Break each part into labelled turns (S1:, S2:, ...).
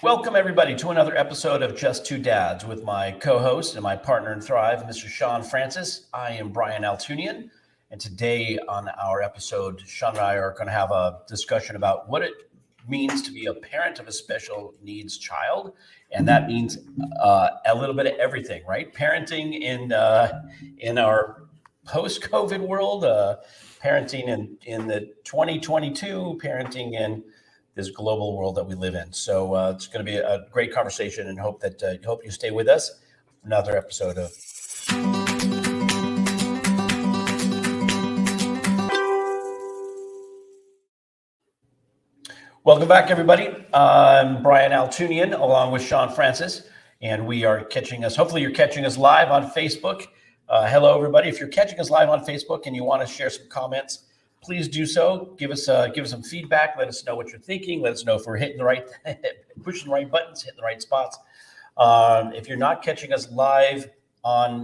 S1: Welcome, everybody, to another episode of Just Two Dads with my co-host and my partner in Thrive, Mr. Shawn Francis. I am Brian Altunian, and today on our episode, Shawn and I are going to have a discussion about what it means to be a parent of a special needs child, and that means a little bit of everything, right? Parenting in our post-COVID world, parenting in the 2022, parenting in this global world that we live in. So it's going to be a great conversation, and hope you stay with us for another episode of. Welcome back, everybody. I'm Brian Altunian, along with Shawn Francis, and we are hopefully you're catching us live on Facebook. Hello, everybody. If you're catching us live on Facebook and you want to share some comments, please do so. Give us some feedback. Let us know what you're thinking. Let us know if we're pushing the right buttons, hitting the right spots. If you're not catching us live on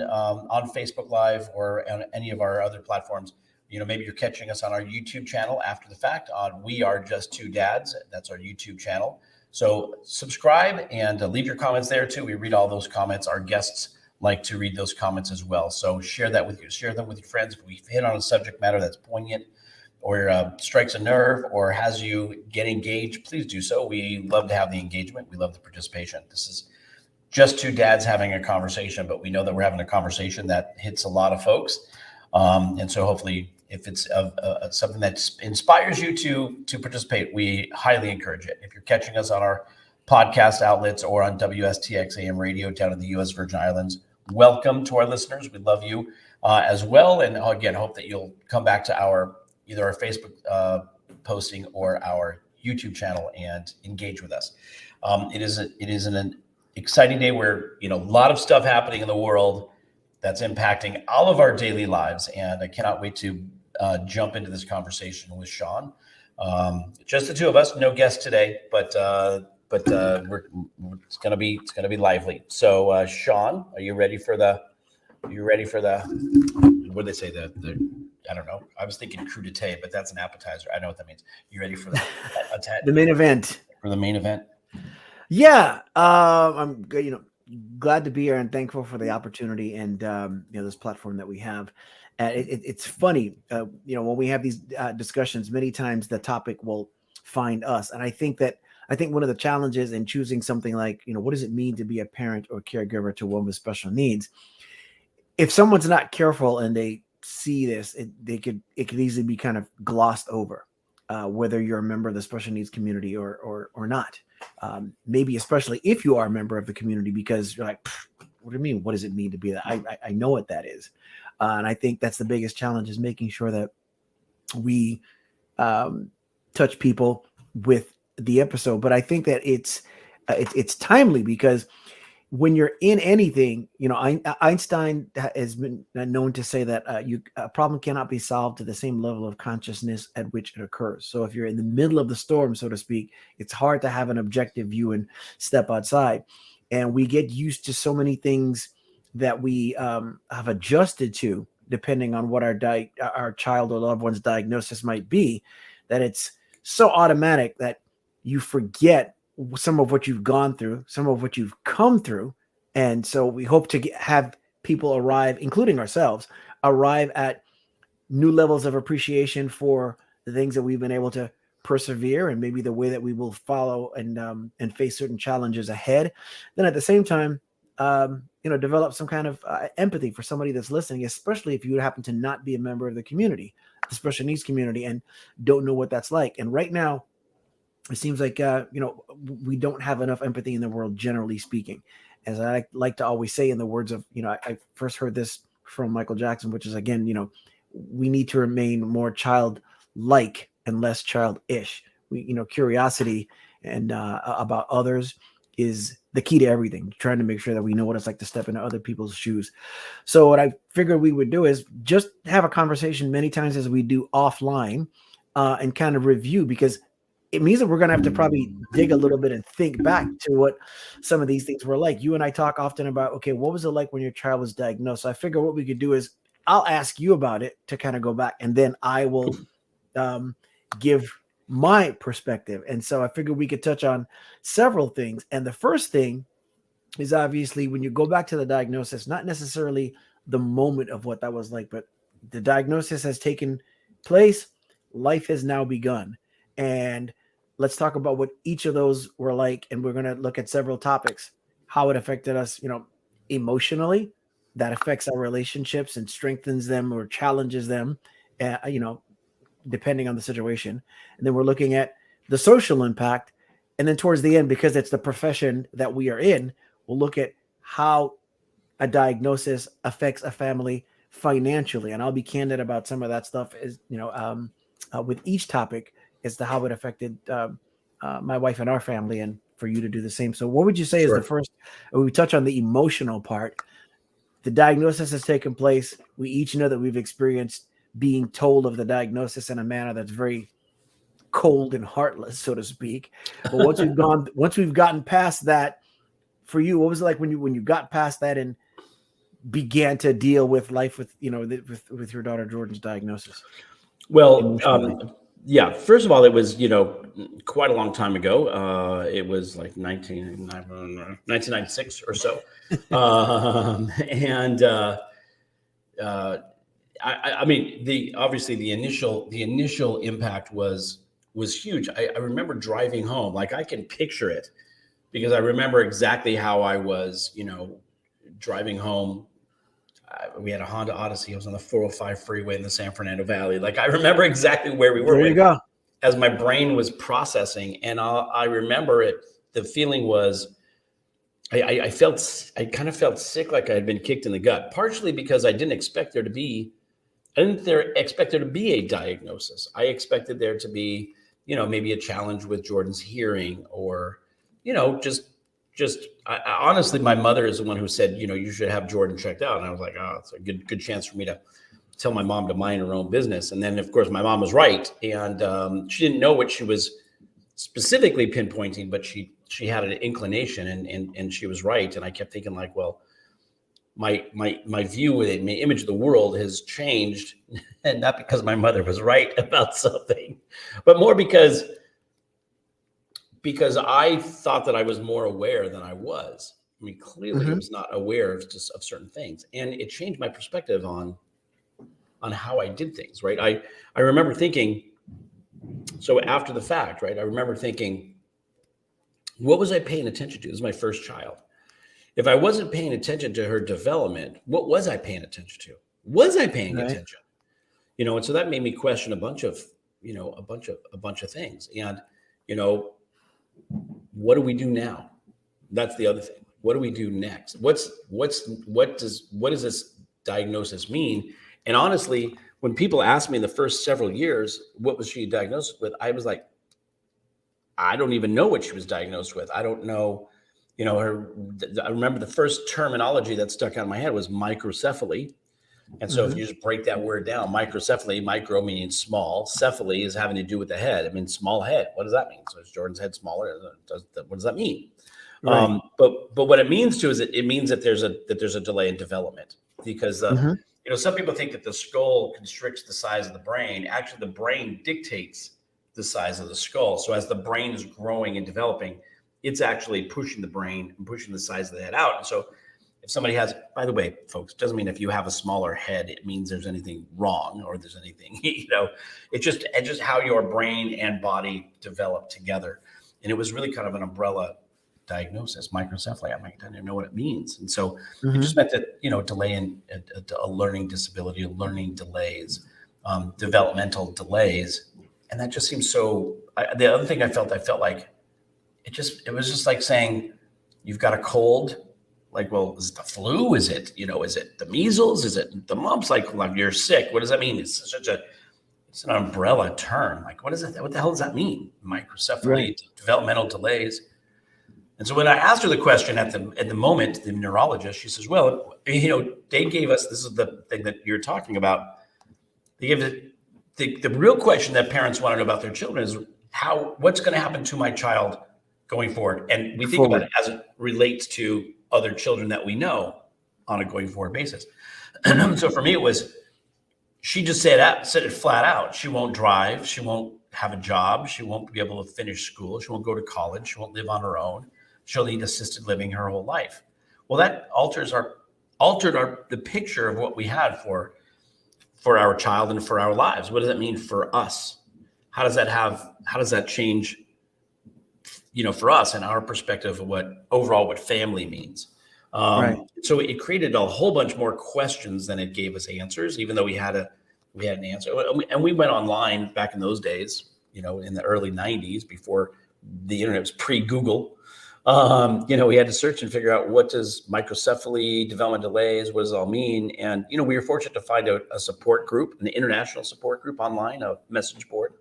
S1: Facebook Live or on any of our other platforms, maybe you're catching us on our YouTube channel after the fact on We Are Just Two Dads. That's our YouTube channel. So subscribe and leave your comments there too. We read all those comments. Our guests like to read those comments as well. So share them with your friends. If we hit on a subject matter that's poignant or strikes a nerve or has you get engaged, please do so. We love to have the engagement. We love the participation. This is just two dads having a conversation, but we know that we're having a conversation that hits a lot of folks. And so hopefully if it's something that inspires you to participate, we highly encourage it. If you're catching us on our podcast outlets or on WSTX AM radio down in the U.S. Virgin Islands, welcome to our listeners. We love you as well. And again, hope that you'll come back to either our Facebook posting or our YouTube channel and engage with us. It is an exciting day where, a lot of stuff happening in the world that's impacting all of our daily lives. And I cannot wait to jump into this conversation with Shawn. Just the two of us, no guests today, but it's gonna be lively. So Shawn, are you ready for the what do they say, the I don't know. I was thinking crudité, but that's an appetizer. I know what that means. You ready for
S2: the main event?
S1: For the main event?
S2: Yeah. I'm glad to be here and thankful for the opportunity and this platform that we have. It's funny, when we have these discussions, many times the topic will find us. And I think one of the challenges in choosing something like, what does it mean to be a parent or caregiver to one with special needs? If someone's not careful and they see this, it could easily be kind of glossed over, whether you're a member of the special needs community or not. Maybe especially if you are a member of the community, because you're like, what do you mean? What does it mean to be that? I know what that is. And I think that's the biggest challenge, is making sure that we touch people with the episode. But I think that it's timely, because when you're in anything, Einstein has been known to say that a problem cannot be solved to the same level of consciousness at which it occurs. So if you're in the middle of the storm, so to speak, it's hard to have an objective view and step outside. And we get used to so many things that we have adjusted to, depending on what our child or loved one's diagnosis might be, that it's so automatic that you forget some of what you've gone through, some of what you've come through. And so we hope to have people arrive, including ourselves, at new levels of appreciation for the things that we've been able to persevere, and maybe the way that we will follow and face certain challenges ahead. Then at the same time, develop some kind of empathy for somebody that's listening, especially if you happen to not be a member of the community, the special needs community, and don't know what that's like. And right now, it seems like, we don't have enough empathy in the world, generally speaking. As I like to always say, in the words of, I first heard this from Michael Jackson, which is, again, we need to remain more childlike and less childish. Curiosity and about others is the key to everything, trying to make sure that we know what it's like to step into other people's shoes. So what I figured we would do is just have a conversation many times as we do offline, and kind of review, because it means that we're going to have to probably dig a little bit and think back to what some of these things were like. You and I talk often about, okay, what was it like when your child was diagnosed? So I figure what we could do is I'll ask you about it to kind of go back, and then I will give my perspective. And so I figured we could touch on several things. And the first thing is obviously when you go back to the diagnosis, not necessarily the moment of what that was like, but the diagnosis has taken place. Life has now begun. And let's talk about what each of those were like. And we're going to look at several topics, how it affected us, emotionally, that affects our relationships and strengthens them or challenges them, depending on the situation. And then we're looking at the social impact. And then towards the end, because it's the profession that we are in, we'll look at how a diagnosis affects a family financially. And I'll be candid about some of that stuff with each topic as to how it affected my wife and our family, and for you to do the same. So what would you say is the first, we touch on the emotional part. The diagnosis has taken place. We each know that we've experienced being told of the diagnosis in a manner that's very cold and heartless, so to speak. But once we've gotten past that, for you, what was it like when you got past that and began to deal with life with your daughter Jordan's diagnosis?
S1: Well, yeah. First of all, it was quite a long time ago. It was like 1996 or so, I mean, the initial impact was huge. I remember driving home, like I can picture it, because I remember exactly how I was, driving home. We had a Honda Odyssey. I was on the 405 freeway in the San Fernando Valley. Like I remember exactly where we were.
S2: There you go.
S1: As my brain was processing, and I remember it. The feeling was, I kind of felt sick, like I had been kicked in the gut. Partially because I didn't expect there to be a diagnosis. I expected there to be, maybe a challenge with Jordan's hearing, or, honestly, my mother is the one who said, you should have Jordan checked out. And I was like, oh, it's a good chance for me to tell my mom to mind her own business. And then, of course, my mom was right. And she didn't know what she was specifically pinpointing, but she had an inclination, and she was right. And I kept thinking, like, well, my view and my image of the world has changed, and not because my mother was right about something, but more because I thought that I was more aware than I was. I mean, clearly I was not aware of certain things, and it changed my perspective on how I did things. Right. I remember thinking, so after the fact, right, I remember thinking, what was I paying attention to? This is my first child. If I wasn't paying attention to her development, what was I paying attention to? Was I paying attention? And so that made me question a bunch of things. And, what do we do now? That's the other thing. What do we do next? What does this diagnosis mean? And honestly, when people asked me in the first several years, what was she diagnosed with? I was like, I don't even know what she was diagnosed with. I don't know. I remember the first terminology that stuck out in my head was microcephaly. And so if you just break that word down, microcephaly, micro meaning small, cephaly is having to do with the head. I mean, small head. What does that mean? So is Jordan's head smaller? What does that mean? Right. But what it means is it means that there's a delay in development, because some people think that the skull constricts the size of the brain. Actually, the brain dictates the size of the skull. So as the brain is growing and developing, it's actually pushing the brain and pushing the size of the head out. And so if somebody has, by the way, folks, doesn't mean if you have a smaller head, it means there's anything wrong or there's anything, it's just how your brain and body develop together. And it was really kind of an umbrella diagnosis, microcephaly. I didn't even know what it means. And so it just meant that, delay in a learning disability, learning delays, developmental delays. And that just seems so, the other thing I felt like, it was just like saying, you've got a cold. Like, well, is it the flu? Is it the measles? Is it the mumps? Like, you're sick. What does that mean? It's an umbrella term. Like, what is it? What the hell does that mean? Microcephaly, developmental delays. And so when I asked her the question at the moment, the neurologist, she says, well, they gave us, this is the thing that you're talking about. They gave the real question that parents want to know about their children is what's going to happen to my child going forward? And we think about it as it relates to other children that we know on a going forward basis. So for me, it was, she just said it flat out. She won't drive. She won't have a job. She won't be able to finish school. She won't go to college. She won't live on her own. She'll need assisted living her whole life. Well, that altered the picture of what we had for our child and for our lives. What does that mean for us? How does that change, for us and our perspective of what family means?
S2: Right.
S1: So it created a whole bunch more questions than it gave us answers, even though we had an answer. And we went online back in those days, in the early 90s, before the internet was pre-Google. We had to search and figure out, what does microcephaly, developmental delays, what does it all mean? And, we were fortunate to find a support group, an international support group online, a message board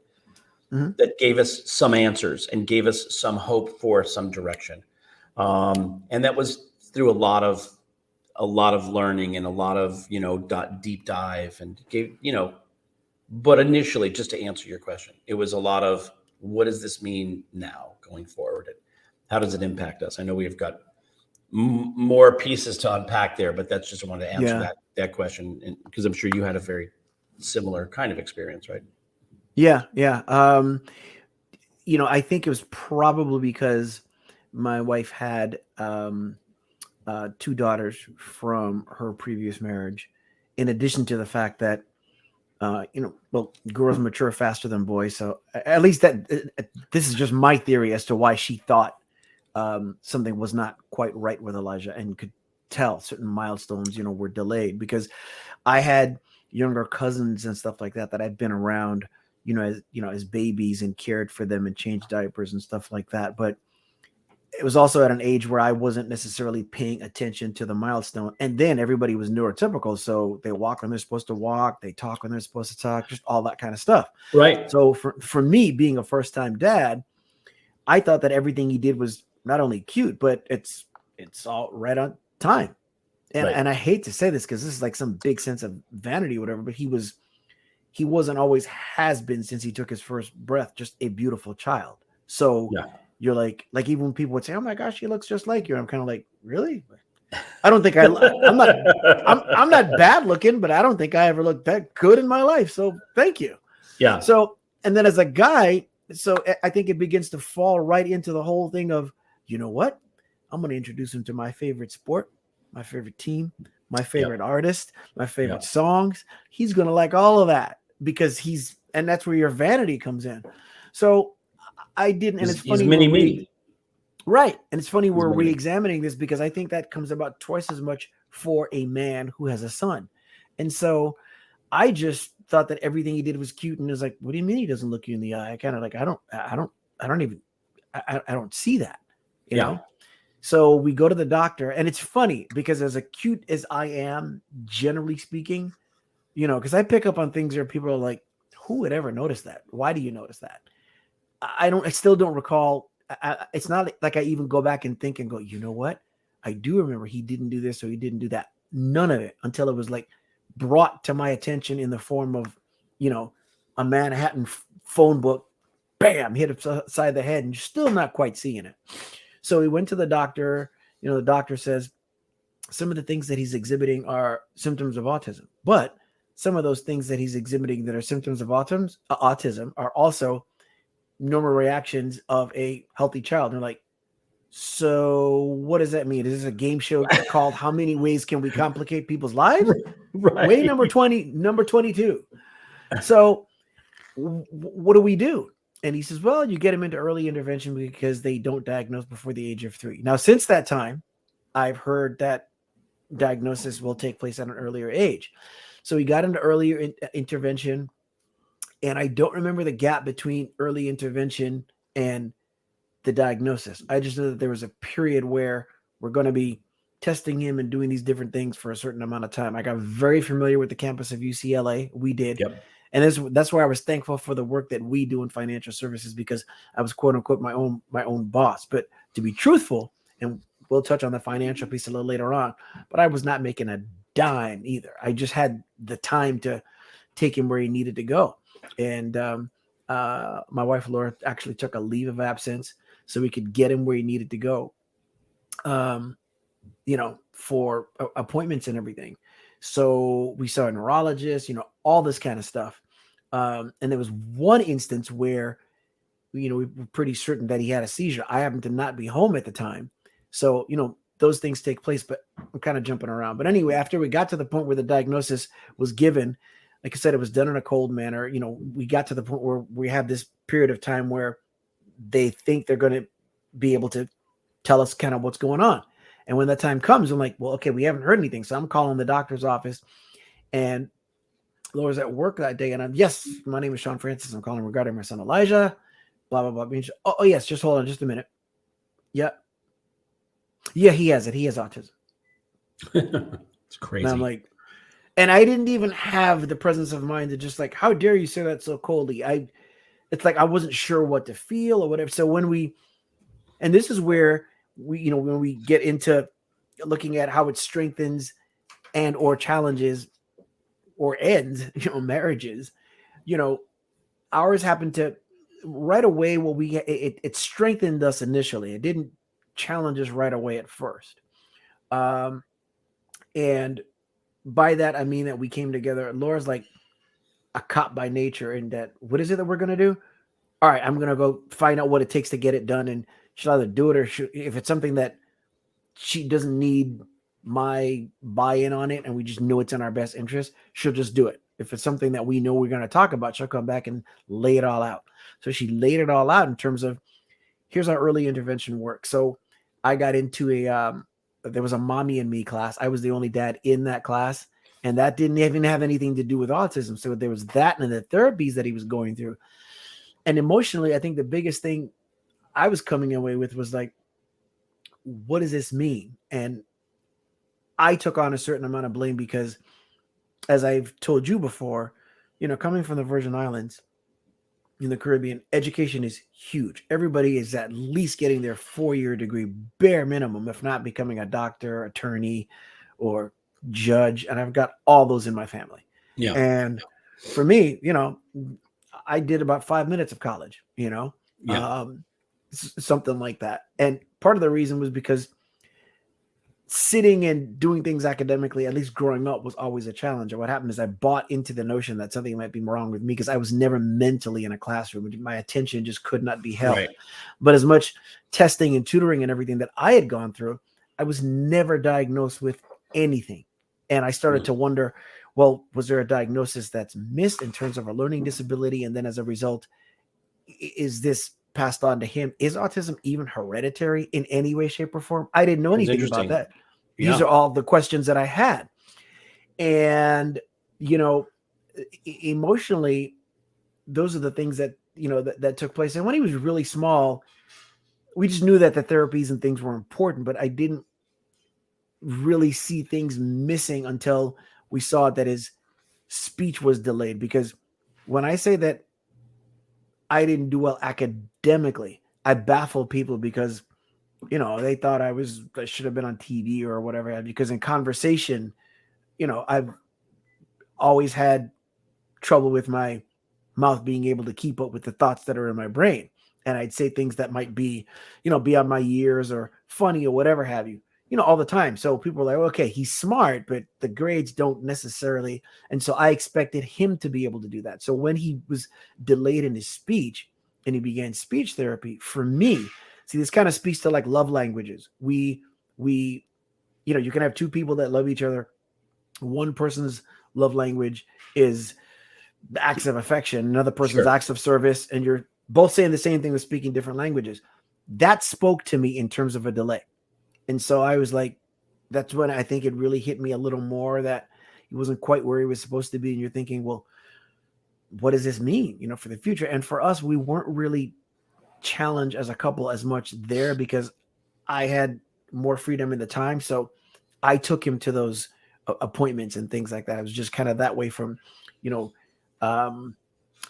S1: that gave us some answers and gave us some hope for some direction. And that was through a lot of learning and a lot of, deep dive, and but initially, just to answer your question, it was a lot of, what does this mean now going forward? How does it impact us? I know we've got more pieces to unpack there, but that's just, I wanted to answer that question, because I'm sure you had a very similar kind of experience, right?
S2: Yeah. I think it was probably because my wife had 2 daughters from her previous marriage, in addition to the fact that girls mature faster than boys. So at least this is just my theory as to why she thought something was not quite right with Elijah, and could tell certain milestones, were delayed, because I had younger cousins and stuff like that I'd been around, as babies, and cared for them and changed diapers and stuff like that. But it was also at an age where I wasn't necessarily paying attention to the milestone. And then everybody was neurotypical. So they walk when they're supposed to walk, they talk when they're supposed to talk, just all that kind of stuff.
S1: Right.
S2: So for me, being a first-time dad, I thought that everything he did was not only cute, but it's all right on time. And I hate to say this, because this is like some big sense of vanity or whatever, but he wasn't always, has been since he took his first breath, just a beautiful child. So you're like even when people would say, "Oh my gosh, he looks just like you," I'm kind of like, really? I don't think I'm not bad looking, but I don't think I ever looked that good in my life. So thank you.
S1: Yeah.
S2: So, and then as a guy, so I think it begins to fall right into the whole thing of, you know what? I'm going to introduce him to my favorite sport, my favorite team, my favorite artist, my favorite songs. He's going to like all of that, because and that's where your vanity comes in. So I didn't, and it's funny.
S1: He's mini-me.
S2: Right. And it's funny we're re-examining this, because I think that comes about twice as much for a man who has a son. And so I just thought that everything he did was cute, and it was like, what do you mean he doesn't look you in the eye? I kind of like, I don't see that, you know? So we go to the doctor, and it's funny because as cute as I am, generally speaking, because I pick up on things where people are like, who would ever notice that? Why do you notice that? I still don't recall. It's not like I even go back and think and go, you know what? I do remember he didn't do this or he didn't do that. None of it, until it was like brought to my attention in the form of, a Manhattan phone book, bam, hit upside the head, and you're still not quite seeing it. So we went to the doctor. The doctor says some of the things that he's exhibiting are symptoms of autism, but some of those things that he's exhibiting that are symptoms of autism are also normal reactions of a healthy child. And they're like, so what does that mean? Is this a game show called How Many Ways Can We Complicate People's Lives?
S1: Right.
S2: Way number 22. So what do we do? And he says, well, you get him into early intervention because they don't diagnose before the age of 3. Now, since that time, I've heard that diagnosis will take place at an earlier age. So he got into earlier intervention. And I don't remember the gap between early intervention and the diagnosis. I just know that there was a period where we're going to be testing him and doing these different things for a certain amount of time. I got very familiar with the campus of UCLA. We did.
S1: Yep.
S2: And that's why I was thankful for the work that we do in financial services, because I was quote unquote my own boss. But to be truthful, and we'll touch on the financial piece a little later on, but I was not making a dime either. I just had the time to take him where he needed to go. And my wife, Laura, actually took a leave of absence so we could get him where he needed to go, for appointments and everything. So we saw a neurologist, all this kind of stuff. And there was one instance where, we were pretty certain that he had a seizure. I happened to not be home at the time. So, those things take place, but I'm kind of jumping around. But anyway, after we got to the point where the diagnosis was given, like I said, it was done in a cold manner. We got to the point where we have this period of time where they think they're going to be able to tell us kind of what's going on. And when that time comes, I'm like, well, okay, we haven't heard anything. So I'm calling the doctor's office, and Laura's at work that day. And yes, my name is Shawn Francis. I'm calling regarding my son, Elijah, blah, blah, blah. Oh, yes. Just hold on just a minute. Yep. Yeah, he has it. He has autism.
S1: It's crazy.
S2: And I'm like, and I didn't even have the presence of mind to just like, how dare you say that so coldly? It's like I wasn't sure what to feel or whatever. So and this is where when we get into looking at how it strengthens and or challenges or ends, marriages, ours happened to right away. Well, it strengthened us initially. It didn't challenge us right away at first. And by that, I mean that we came together. Laura's like a cop by nature, and that, what is it that we're going to do? All right, I'm going to go find out what it takes to get it done. And she'll either do it, or if it's something that she doesn't need my buy-in on it, and we just know it's in our best interest, she'll just do it. If it's something that we know we're going to talk about, she'll come back and lay it all out. So she laid it all out in terms of, here's our early intervention work. So I got into there was a mommy and me class. I was the only dad in that class, and that didn't even have anything to do with autism. So there was that, and the therapies that he was going through. And emotionally, I think the biggest thing I was coming away with was like, what does this mean? And I took on a certain amount of blame because, as I've told you before, coming from the Virgin Islands in the Caribbean, education is huge. Everybody is at least getting their 4-year degree, bare minimum, if not becoming a doctor, attorney, or judge. And I've got all those in my family.
S1: Yeah.
S2: And for me, I did about 5 minutes of college, something like that. And part of the reason was because sitting and doing things academically, at least growing up, was always a challenge. And what happened is I bought into the notion that something might be wrong with me because I was never mentally in a classroom. My attention just could not be held. Right. But as much testing and tutoring and everything that I had gone through, I was never diagnosed with anything. And I started to wonder, well, was there a diagnosis that's missed in terms of a learning disability? And then as a result, is this passed on to him? Is autism even hereditary in any way, shape, or form? I didn't know anything about that. Yeah. These are all the questions that I had. And, emotionally, those are the things that, that took place. And when he was really small, we just knew that the therapies and things were important, but I didn't really see things missing until we saw that his speech was delayed. Because when I say that I didn't do well academically, I baffled people because, they thought I should have been on TV or whatever. Because in conversation, I've always had trouble with my mouth being able to keep up with the thoughts that are in my brain. And I'd say things that might be, beyond my years or funny or whatever have you, all the time. So people were like, okay, he's smart, but the grades don't necessarily. And so I expected him to be able to do that. So when he was delayed in his speech and he began speech therapy, for me, see, this kind of speaks to like love languages. We, you can have two people that love each other. One person's love language is the acts of affection, another person's acts of service, and you're both saying the same thing with speaking different languages. That spoke to me in terms of a delay. And so I was like, that's when I think it really hit me a little more that he wasn't quite where he was supposed to be. And you're thinking, well, what does this mean, for the future? And for us, we weren't really challenged as a couple as much there because I had more freedom in the time. So I took him to those appointments and things like that. It was just kind of that way from,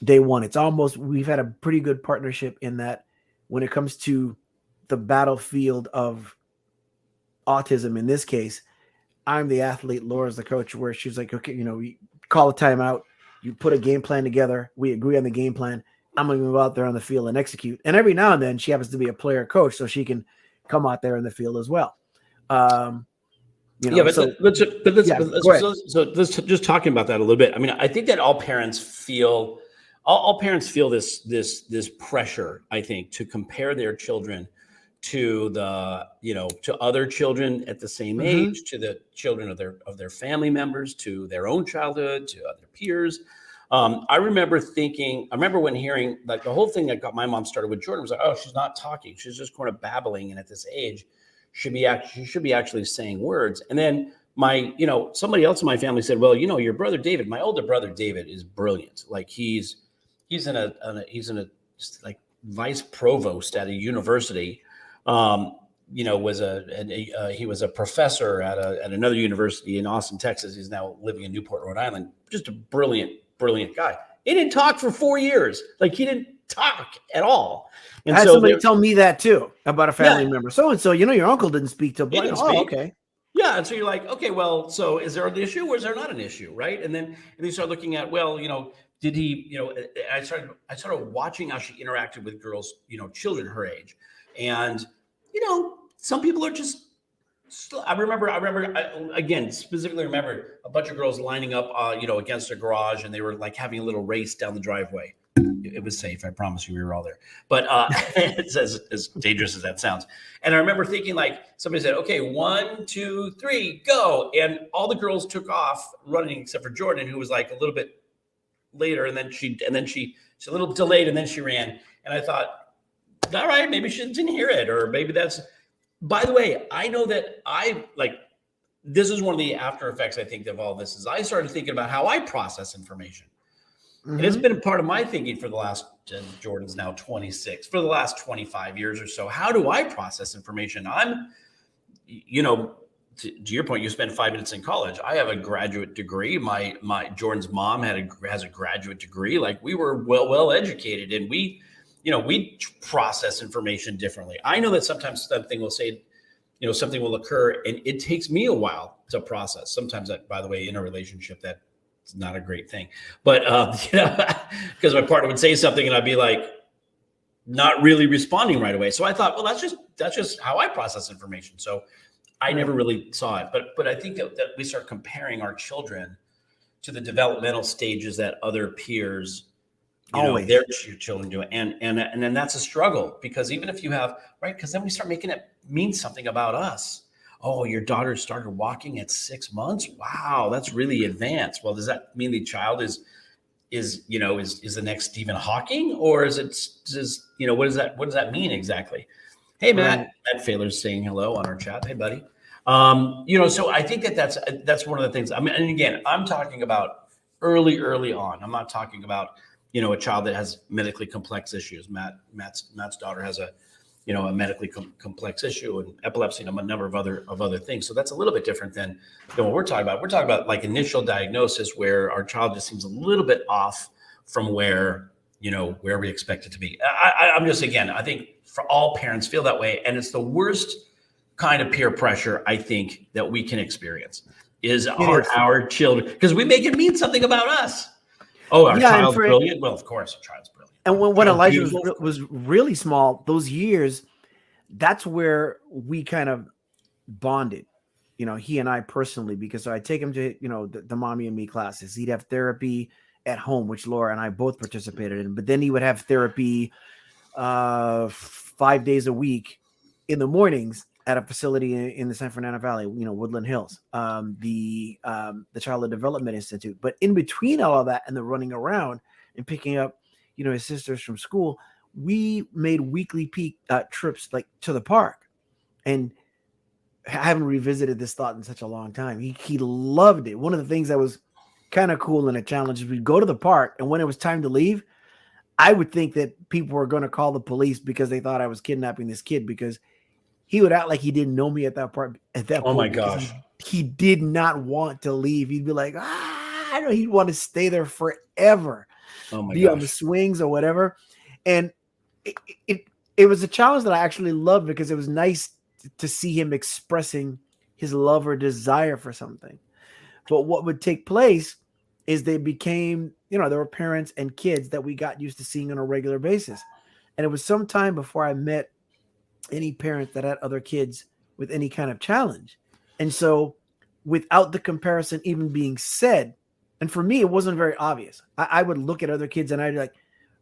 S2: day one. It's almost, we've had a pretty good partnership in that when it comes to the battlefield of autism, in this case, I'm the athlete, Laura's the coach, where she's like, okay, we call a timeout, you put a game plan together, we agree on the game plan, I'm going to go out there on the field and execute. And every now and then she happens to be a player coach, so she can come out there in the field as well.
S1: Let's just talking about that a little bit. I mean, I think that all parents feel all parents feel this pressure, I think, to compare their children to to other children at the same
S2: Mhm.
S1: age, to the children of their family members, to their own childhood, to other peers. I remember when hearing, like, the whole thing that got my mom started with Jordan was like, oh, she's not talking, she's just kind of babbling, and at this age, she should be actually saying words. And then somebody else in my family said, well, your brother David, my older brother David, is brilliant. Like, he's in a like vice provost at a university. He was a professor at another university in Austin, Texas. He's now living in Newport, Rhode Island. Just a brilliant guy. He didn't talk for 4 years. Like, he didn't talk at all. And
S2: I had
S1: so
S2: somebody tell me that too about a family
S1: Yeah.
S2: member. So and so, your uncle didn't speak till
S1: He didn't
S2: Oh,
S1: speak.
S2: okay.
S1: Yeah, and so you're like, okay, well, so is there an issue or is there not an issue, right? And then you start looking at, well, did he, I started watching how she interacted with girls, children her age, and some people are just. I again specifically remember a bunch of girls lining up, against a garage, and they were like having a little race down the driveway. It was safe, I promise you. We were all there, but it's as dangerous as that sounds. And I remember thinking, like, somebody said, "Okay, 1, 2, 3, go!" And all the girls took off running except for Jordan, who was like a little bit later, and then she's a little delayed, and then she ran. And I thought, all right, maybe she didn't hear it, or maybe that's. By the way, I know that this is one of the after effects, I think, of all this, is I started thinking about how I process information.
S2: Mhm.
S1: And it's been a part of my thinking for the last, Jordan's now 26, for the last 25 years or so. How do I process information? I'm, to your point, you spent 5 minutes in college. I have a graduate degree. My Jordan's mom has a graduate degree. Like, we were well educated, and we process information differently. I know that sometimes something will say, something will occur, and it takes me a while to process. Sometimes that, by the way, in a relationship, that it's not a great thing, but because my partner would say something and I'd be like, not really responding right away. So I thought, well, that's just how I process information. So I never really saw it, but I think that we start comparing our children to the developmental stages that other peers, their children do, and then that's a struggle, because even if you have, right, because then we start making it mean something about us. Oh, your daughter started walking at 6 months. Wow, that's really advanced. Well, does that mean the child is the next Stephen Hawking, or is it what does that mean exactly? Hey, Matt Failer's saying hello on our chat. Hey, buddy. So I think that's one of the things. I mean, and again, I'm talking about early on. I'm not talking about a child that has medically complex issues. Matt's daughter has a medically complex issue, and epilepsy, and a number of other things. So that's a little bit different than what we're talking about. We're talking about like initial diagnosis, where our child just seems a little bit off from where we expect it to be. I'm just, again, I think for all parents feel that way, and it's the worst kind of peer pressure I think that we can experience is our children, because we make it mean something about us. Oh, our child's brilliant. Well, of course, our child's brilliant.
S2: And when Elijah was really small, those years, that's where we kind of bonded, he and I personally, because I'd take him to, the mommy and me classes. He'd have therapy at home, which Laura and I both participated in. But then he would have therapy 5 days a week in the mornings at a facility in the San Fernando Valley, Woodland Hills, the Childhood Development Institute. But in between all of that and the running around and picking up, his sisters from school, we made weekly trips, like, to the park. And I haven't revisited this thought in such a long time. He loved it. One of the things that was kind of cool and a challenge is we'd go to the park, and when it was time to leave, I would think that people were going to call the police because they thought I was kidnapping this kid, because he would act like he didn't know me at that point.
S1: Oh my gosh.
S2: He did not want to leave. He'd be like, I don't know. He'd want to stay there forever.
S1: Oh my
S2: be
S1: gosh.
S2: on the swings or whatever. And it was a challenge that I actually loved, because it was nice to see him expressing his love or desire for something. But what would take place is they became, there were parents and kids that we got used to seeing on a regular basis. And it was some time before I met any parents that had other kids with any kind of challenge. And so without the comparison even being said, And for me, it wasn't very obvious. I would look at other kids and I'd be like,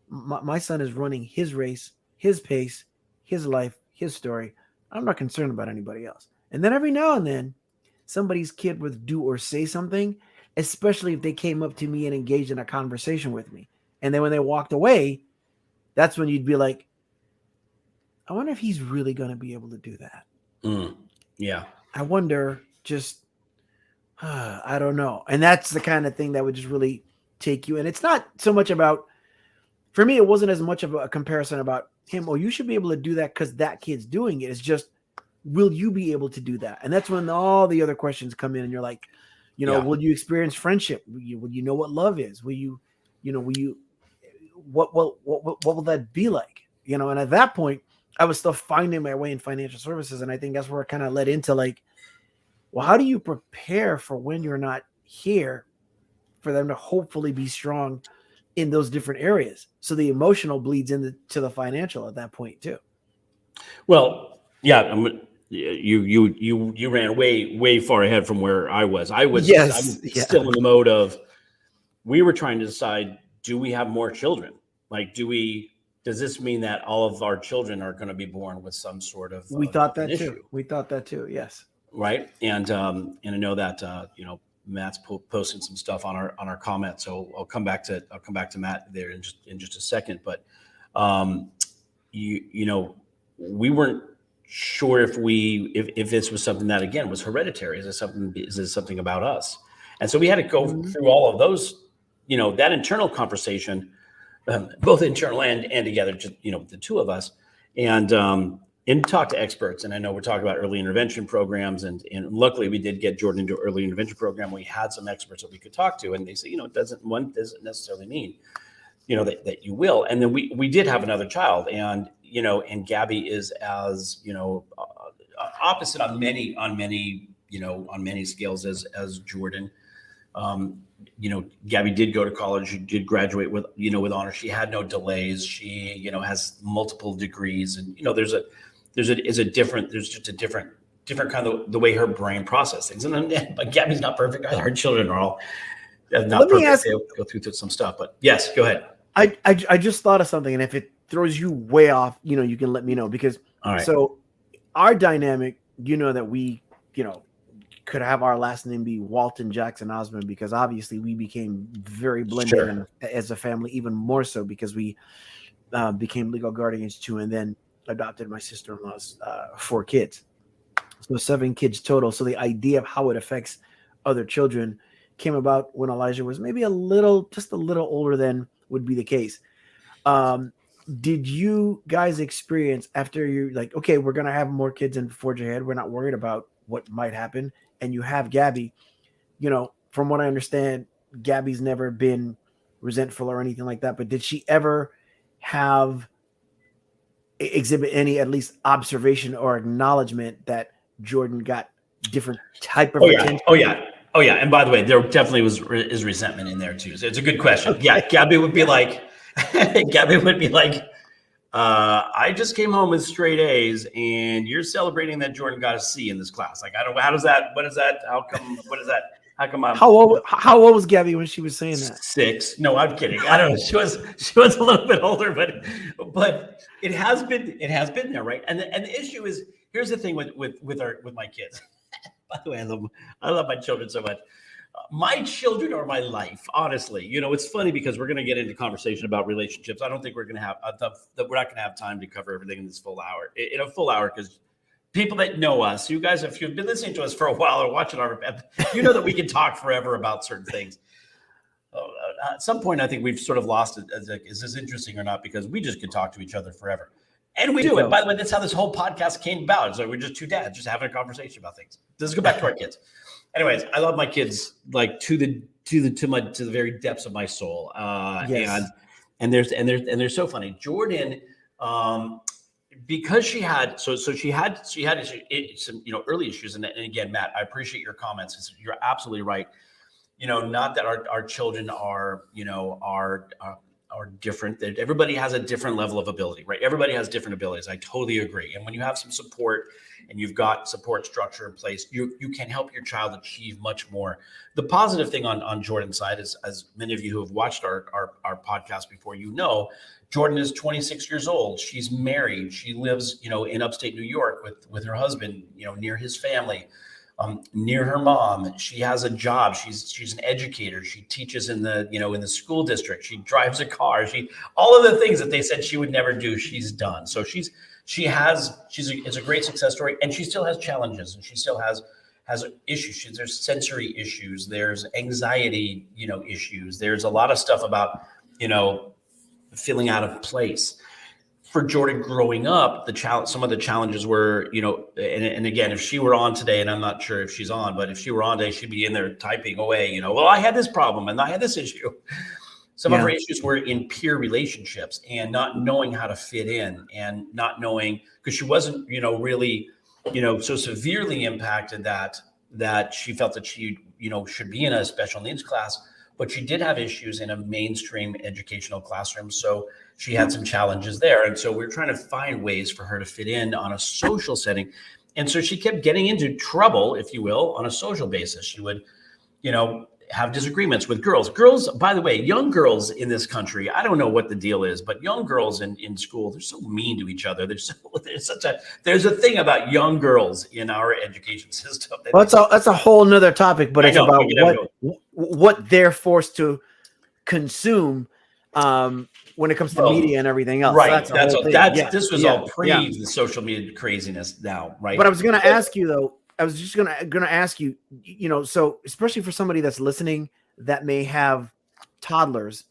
S2: my son is running his race, his pace, his life, his story. I'm not concerned about anybody else. And then every now and then, somebody's kid would do or say something, especially if they came up to me and engaged in a conversation with me. And then when they walked away, that's when you'd be like, I wonder if he's really going to be able to do that.
S1: Yeah.
S2: I wonder, I don't know. And that's the kind of thing that would just really take you. And it's not so much about, for me, it wasn't as much of a comparison about him. Oh, you should be able to do that because that kid's doing it. It's just, will you be able to do that? And that's when all the other questions come in and you're like, will you experience friendship? Will you know what love is? What will that be like? And at that point, I was still finding my way in financial services. And I think that's where it kind of led into like, well, how do you prepare for when you're not here for them to hopefully be strong in those different areas? So the emotional bleeds into the financial at that point too.
S1: Well, yeah, you ran way far ahead from where I was. I was still in the mode of, we were trying to decide, do we have more children? Like, does this mean that all of our children are going to be born with some sort of
S2: we thought that
S1: issue?
S2: Too. We thought that too. Yes.
S1: Right. And I know that, Matt's posting some stuff on our comments. So I'll come back to Matt there in just a second. But, we weren't sure if this was something that, again, was hereditary. Is this something about us? And so we had to go through all of those, that internal conversation, both internal and together, just, the two of us, and talk to experts. And I know we're talking about early intervention programs, and luckily we did get Jordan into an early intervention program. We had some experts that we could talk to, and they say, it doesn't necessarily mean, that you will. And then we did have another child, and Gabby is as, opposite on many scales as Jordan. Gabby did go to college. She did graduate with honors. She had no delays. She, has multiple degrees, and, there's just a different kind of the way her brain processes things. And then, but Gabby's not perfect. Our children are all not perfect. They go through some stuff, but yes, go ahead.
S2: I just thought of something, and if it throws you way off, you can let me know, because so our dynamic, that we, could have our last name be Walton Jackson Osmond, because obviously we became very blended as a family, even more so because we became legal guardians too, and then adopted my sister-in-law's 4 kids. So 7 kids total. So the idea of how it affects other children came about when Elijah was maybe just a little older than would be the case. Did you guys experience, after you're like, okay, we're going to have more kids and forge ahead, we're not worried about what might happen, and you have Gabby, from what I understand, Gabby's never been resentful or anything like that, but did she ever exhibit any, at least observation or acknowledgement that Jordan got different type of attention?
S1: Oh yeah. And by the way, there definitely is resentment in there too. So it's a good question. Okay. Yeah. Gabby would be like, I just came home with straight A's, and you're celebrating that Jordan got a C in this class. Like, what is that? How come I'm... How
S2: old was Gabby when she was saying that? 6.
S1: No, I'm kidding. I don't know. She was a little bit older, but it has been there, right? And the issue is, here's the thing with my kids. By the way, I love my children so much. My children are my life, honestly. It's funny because we're going to get into conversation about relationships. I don't think we're not going to have time to cover everything in this full hour. In a full hour, because people that know us, you guys, if you've been listening to us for a while or watching our, that we can talk forever about certain things. At some point, I think we've sort of lost it. Is this interesting or not? Because we just can talk to each other forever. And we do it. By the way, that's how this whole podcast came about. So we're just 2 dads just having a conversation about things. Let's go back to our kids. Anyways, I love my kids like to the very depths of my soul. Yes. And they're so funny. Jordan, because she had some early issues, and again, Matt, I appreciate your comments. You're absolutely right. Not that our children are are different. That everybody has a different level of ability, right? Everybody has different abilities. I totally agree. And when you have some support and you've got support structure in place, you can help your child achieve much more. The positive thing on Jordan's side is, as many of you who have watched our podcast before, Jordan is 26 years old. She's married. She lives, in upstate New York with her husband, near his family. Near her mom. She has a job. She's an educator. She teaches in the school district. She drives a car. All of the things that they said she would never do, she's done. So it's a great success story, and she still has challenges, and she still has issues. There's sensory issues. There's anxiety, issues. There's a lot of stuff about, feeling out of place. For Jordan growing up, some of the challenges were, and again, if she were on today, and I'm not sure if she's on, but if she were on today, she'd be in there typing away, well, I had this problem and I had this issue. Some of her issues were in peer relationships and not knowing how to fit in, and not knowing, because she wasn't, really, so severely impacted that she felt that she, should be in a special needs class, but she did have issues in a mainstream educational classroom. So she had some challenges there. And so we're trying to find ways for her to fit in on a social setting. And so she kept getting into trouble, if you will, on a social basis. She would, have disagreements with girls. Girls, by the way, young girls in this country, I don't know what the deal is, but young girls in school, they're so mean to each other. There's a thing about young girls in our education system.
S2: Well, that's a whole nother topic, but it's about what they're forced to consume when it comes to media and everything else.
S1: Right. This was all pre the social media craziness now, right?
S2: But I was going to ask you though. I was just gonna ask you, so especially for somebody that's listening that may have toddlers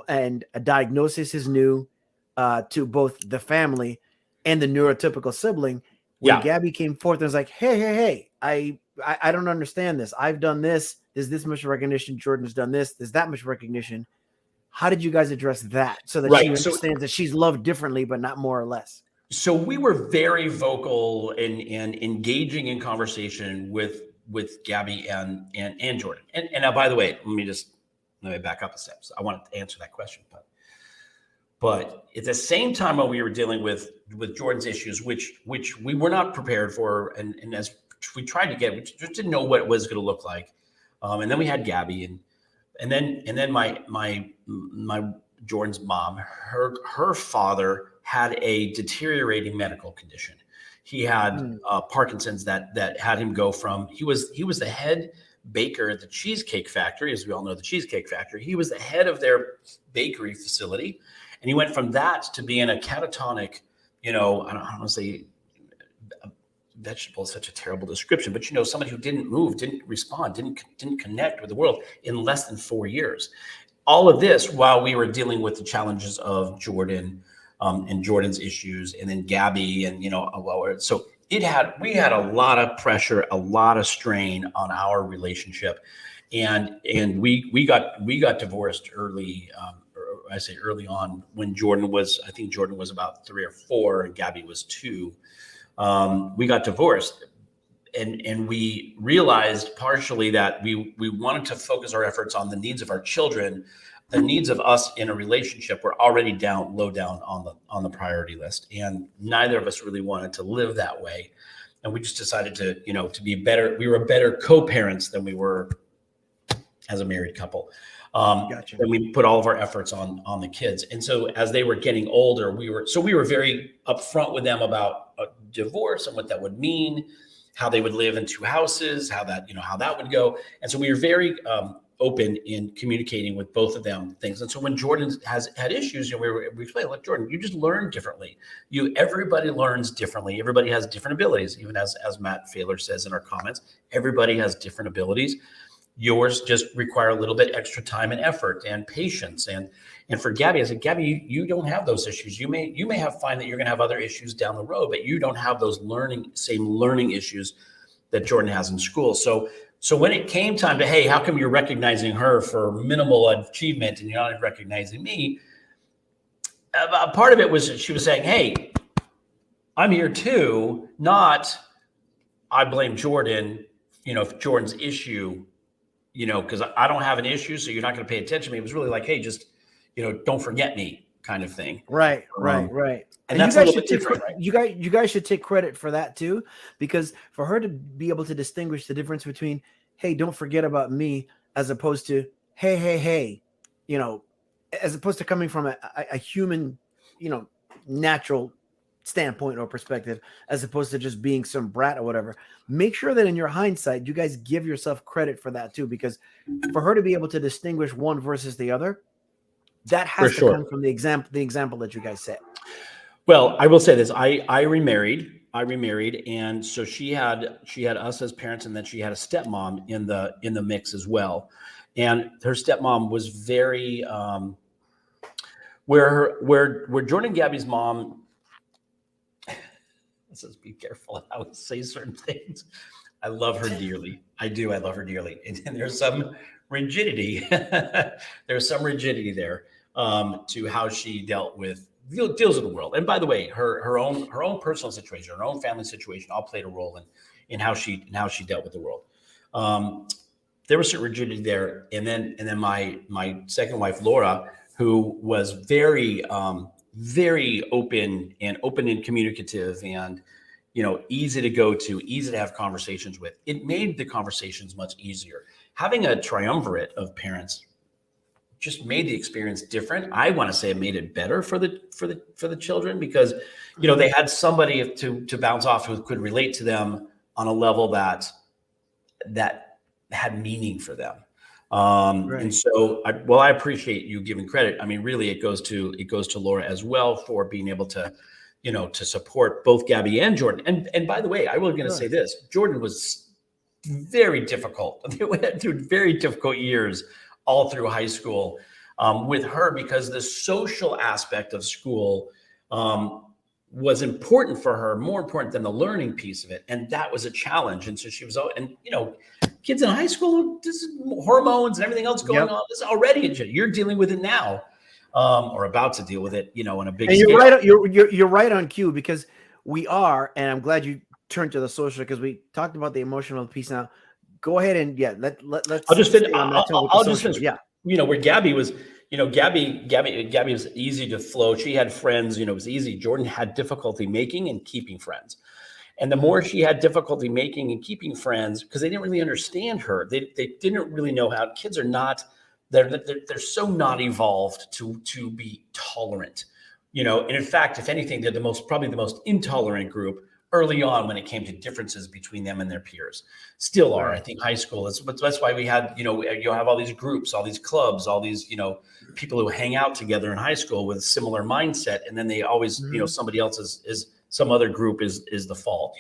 S2: and a diagnosis is new to both the family and the neurotypical sibling. When Gabby came forth and was like, hey, I don't understand this. I've done this. There's this much recognition. Jordan's done this. There's that much recognition. How did you guys address that so that she understands that she's loved differently, but not more or less?
S1: So we were very vocal and engaging in conversation with Gabby and Jordan. And now, by the way, let me back up a step. So I wanted to answer that question, but at the same time, while we were dealing with Jordan's issues, which we were not prepared for, and as we tried to get, we just didn't know what it was going to look like. And then we had Gabby, and then my Jordan's mom, her father had a deteriorating medical condition. He had Parkinson's that had him go from, he was the head baker at the Cheesecake Factory, as we all know the Cheesecake Factory. He was the head of their bakery facility. And he went from that to being a catatonic, I don't want to say vegetable is such a terrible description, but somebody who didn't move, didn't respond, didn't connect with the world in less than 4 years. All of this while we were dealing with the challenges of Jordan, and Jordan's issues, and then Gabby, and so we had a lot of pressure, a lot of strain on our relationship, and we got divorced early. I say early on when I think Jordan was about 3 or 4 and Gabby was 2. We got divorced, and we realized partially that we wanted to focus our efforts on the needs of our children. The needs of us in a relationship were already low down on the priority list, and neither of us really wanted to live that way. And we just decided to be better. We were better co-parents than we were as a married couple.
S2: Gotcha.
S1: And we put all of our efforts on the kids. And so as they were getting older, we were very upfront with them about a divorce and what that would mean, how they would live in 2 houses, how that would go. And so we were very open in communicating with both of them things. And so when Jordan has had issues, we explained, look, Jordan, you just learn differently. Everybody learns differently. Everybody has different abilities. Even as Matt Failer says in our comments, everybody has different abilities. Yours just require a little bit extra time and effort and patience. And for Gabby, I said, Gabby, you don't have those issues. You may find that you're going to have other issues down the road, but you don't have those same learning issues that Jordan has in school. So when it came time to, hey, how come you're recognizing her for minimal achievement and you're not recognizing me? A part of it was she was saying, hey, I'm here too, not I blame Jordan, for Jordan's issue, because I don't have an issue, so you're not going to pay attention to me. It was really like, hey, just, don't forget me kind of thing.
S2: Right.
S1: And that's a little bit different, right?
S2: You guys should take credit for that too, because for her to be able to distinguish the difference between, hey, don't forget about me, as opposed to, hey, as opposed to coming from a human, natural standpoint or perspective, as opposed to just being some brat or whatever. Make sure that in your hindsight, you guys give yourself credit for that too, because for her to be able to distinguish one versus the other, that has to come from the example that you guys set.
S1: Well, I will say this: I remarried, and so she had us as parents, and then she had a stepmom in the mix as well. And her stepmom was very where Jordan and Gabby's mom. Let's just be careful how we say certain things. I love her dearly. I do. I love her dearly, and there's some rigidity. There's some rigidity there to how she deals with the world. And by the way, her own personal situation, her own family situation, all played a role in how she dealt with the world. There was certain rigidity there, and then my second wife, Laura, who was very open and communicative, and easy to go to, easy to have conversations with. It made the conversations much easier. Having a triumvirate of parents just made the experience different. I want to say it made it better for the children, because they had somebody to bounce off who could relate to them on a level that had meaning for them. Right. And so I appreciate you giving credit. I mean, really it goes to Laura as well for being able to to support both Gabby and Jordan. And by the way, I was going to say this: Jordan was very difficult. They went through very difficult years all through high school with her, because the social aspect of school was important for her, more important than the learning piece of it. And that was a challenge. And so she was, and kids in high school, this is hormones and everything else going on. This is already you're dealing with it now, or about to deal with it, in a big
S2: and
S1: scale.
S2: You're right on cue, because we are, and I'm glad you turned to the social, because we talked about the emotional piece. Now go ahead and let's.
S1: I'll just finish. I'll just finish. Yeah, where Gabby was, Gabby was easy to flow. She had friends. It was easy. Jordan had difficulty making and keeping friends, and the more she had difficulty making and keeping friends, because they didn't really understand her. They didn't really know how kids are not. They're so not evolved to be tolerant, And in fact, if anything, they're probably the most intolerant group early on when it came to differences between them and their peers. Still are. I think high school is, but that's why we had, you have all these groups, all these clubs, all these, people who hang out together in high school with a similar mindset. And then they always, somebody else is some other group is the fault.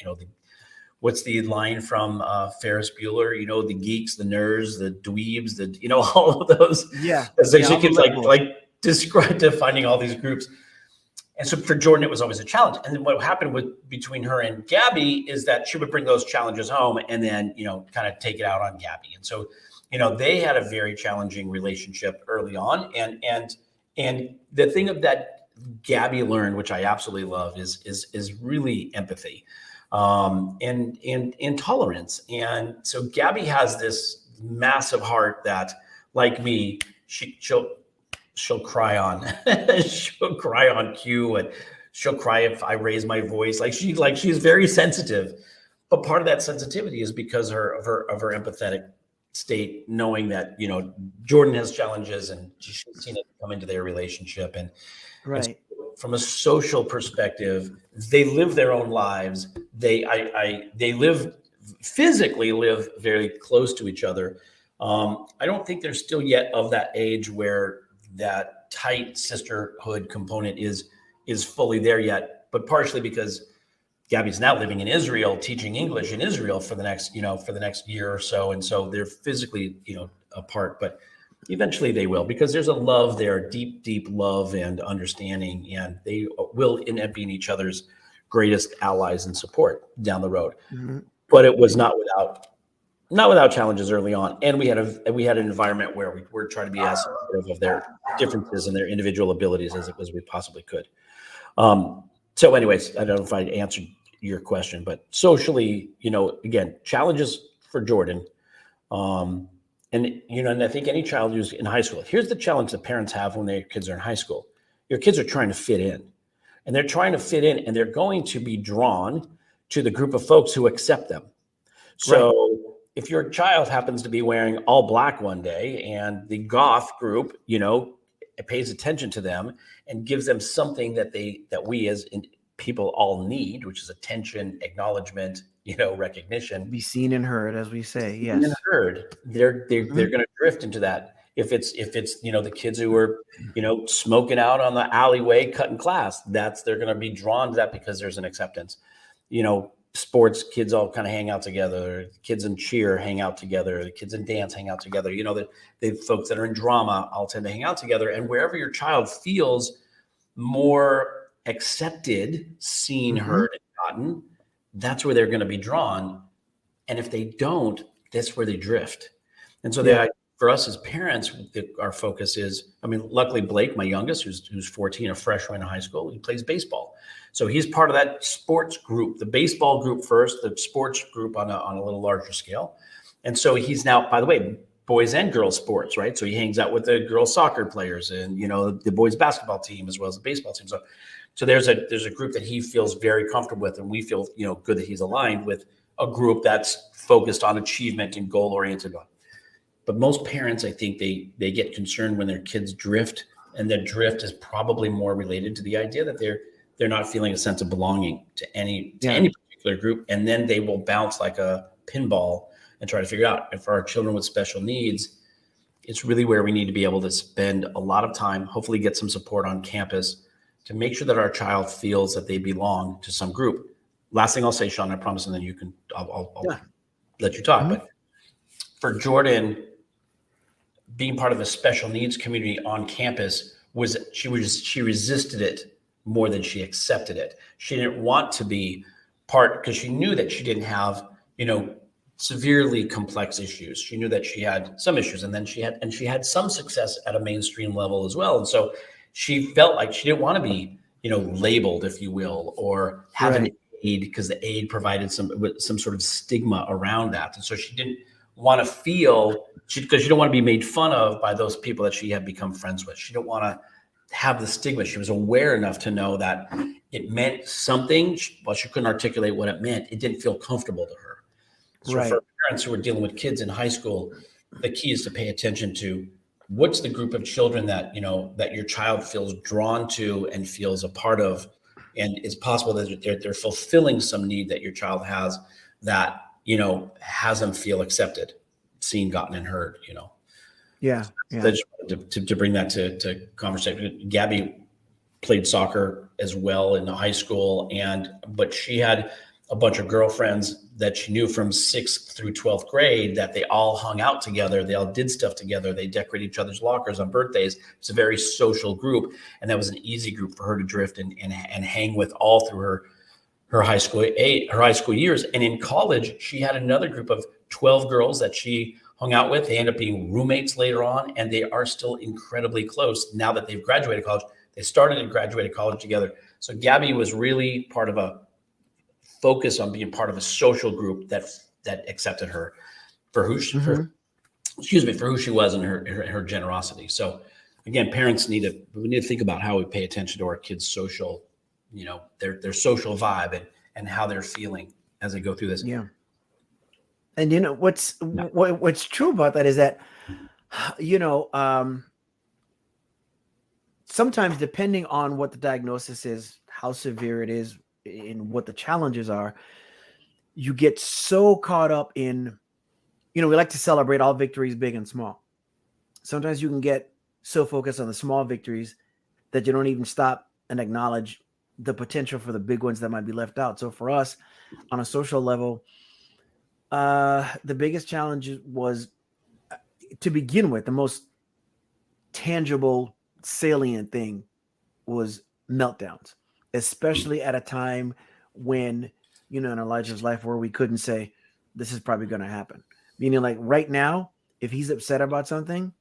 S1: What's the line from Ferris Bueller? The geeks, the nerds, the dweebs, all of those. Yeah. She keeps like defining all these groups. And so for Jordan, it was always a challenge. And then what happened between her and Gabby is that she would bring those challenges home and then, kind of take it out on Gabby. And so, they had a very challenging relationship early on. And the thing of that Gabby learned, which I absolutely love, is really empathy and tolerance. And so Gabby has this massive heart that, like me, she'll cry on she'll cry on cue, and she'll cry if I raise my voice. She's very sensitive, but part of that sensitivity is because of her empathetic state, knowing that Jordan has challenges and she's seen it come into their relationship. And right, and from a social perspective, they live their own lives. They physically live very close to each other. I don't think they're still yet of that age where that tight sisterhood component is fully there yet, but partially because Gabby's now living in Israel, teaching English in Israel for the next year or so. And so they're physically, apart, but eventually they will, because there's a love there, deep, deep love and understanding, and they will end up being each other's greatest allies and support down the road. Mm-hmm. But it was not without challenges early on, and we had an environment where we were trying to be as supportive of their differences and their individual abilities as we possibly could. So, anyways, I don't know if I answered your question, but socially, again, challenges for Jordan, and And, and I think any child who's in high school, here's the challenge that parents have when their kids are in high school. Your kids are trying to fit in, and they're trying to fit in, and they're going to be drawn to the group of folks who accept them. So if your child happens to be wearing all black one day and the goth group, it pays attention to them and gives them something that we as people all need, which is attention, acknowledgement, recognition.
S2: Be seen and heard, as we say. Yes.
S1: Seen and heard. They're going to drift into that. If it's the kids who are smoking out on the alleyway cutting class, they're going to be drawn to that because there's an acceptance. Sports kids all kind of hang out together. Kids in cheer hang out together. The kids in dance hang out together. The folks that are in drama all tend to hang out together. And wherever your child feels more accepted, seen, heard, and gotten, that's where they're going to be drawn. And if they don't, that's where they drift. And so for us as parents, our focus is, luckily Blake, my youngest, who's 14, a freshman in high school, he plays baseball. So he's part of that sports group, the baseball group first, the sports group on a little larger scale. And so he's now, by the way, boys and girls sports, right? So he hangs out with the girls soccer players and, the boys basketball team as well as the baseball team. So there's a group that he feels very comfortable with, and we feel, good that he's aligned with a group that's focused on achievement and goal-oriented. But most parents, I think they get concerned when their kids drift, and their drift is probably more related to the idea that they're not feeling a sense of belonging to any particular group, and then they will bounce like a pinball and try to figure out. And for our children with special needs, it's really where we need to be able to spend a lot of time, hopefully get some support on campus to make sure that our child feels that they belong to some group. Last thing I'll say, Shawn, I promise, and then I'll let you talk. But for Jordan, being part of a special needs community on campus she resisted it more than she accepted it. She didn't want to be part because she knew that she didn't have, severely complex issues. She knew that she had some issues, and then she had some success at a mainstream level as well. And so she felt like she didn't want to be, labeled, if you will, or have an aid, because the aid provided some sort of stigma around that. And so she didn't want to feel, because she didn't want to be made fun of by those people that she had become friends with. She didn't want to have the stigma. She was aware enough to know that it meant something, but she couldn't articulate what it meant. It didn't feel comfortable to her. So for parents who are dealing with kids in high school, the key is to pay attention to what's the group of children that, that your child feels drawn to and feels a part of. And it's possible that they're fulfilling some need that your child has that, has them feel accepted, seen, gotten, and heard,
S2: Yeah.
S1: So I just wanted to bring that to conversation. Gabby played soccer as well in high school, but she had a bunch of girlfriends that she knew from 6th through 12th grade that they all hung out together. They all did stuff together. They decorated each other's lockers on birthdays. It's a very social group. And that was an easy group for her to drift and hang with all through her high school years. And in college, she had another group of 12 girls that she hung out with. They ended up being roommates later on, and they are still incredibly close now that they've graduated college. They started and graduated college together. So Gabby was really part of a focus on being part of a social group that accepted her for who she, for who she was and her generosity. So again, parents need to think about how we pay attention to our kids' social, their social vibe and how they're feeling as they go through this.
S2: Yeah. And what's true about that is that, sometimes depending on what the diagnosis is, how severe it is, and what the challenges are, you get so caught up in, we like to celebrate all victories, big and small. Sometimes you can get so focused on the small victories that you don't even stop and acknowledge the potential for the big ones that might be left out. So for us on a social level, the biggest challenge was, to begin with, the most tangible, salient thing was meltdowns, especially at a time when, in Elijah's life where we couldn't say, this is probably going to happen. Meaning, like right now, if he's upset about something,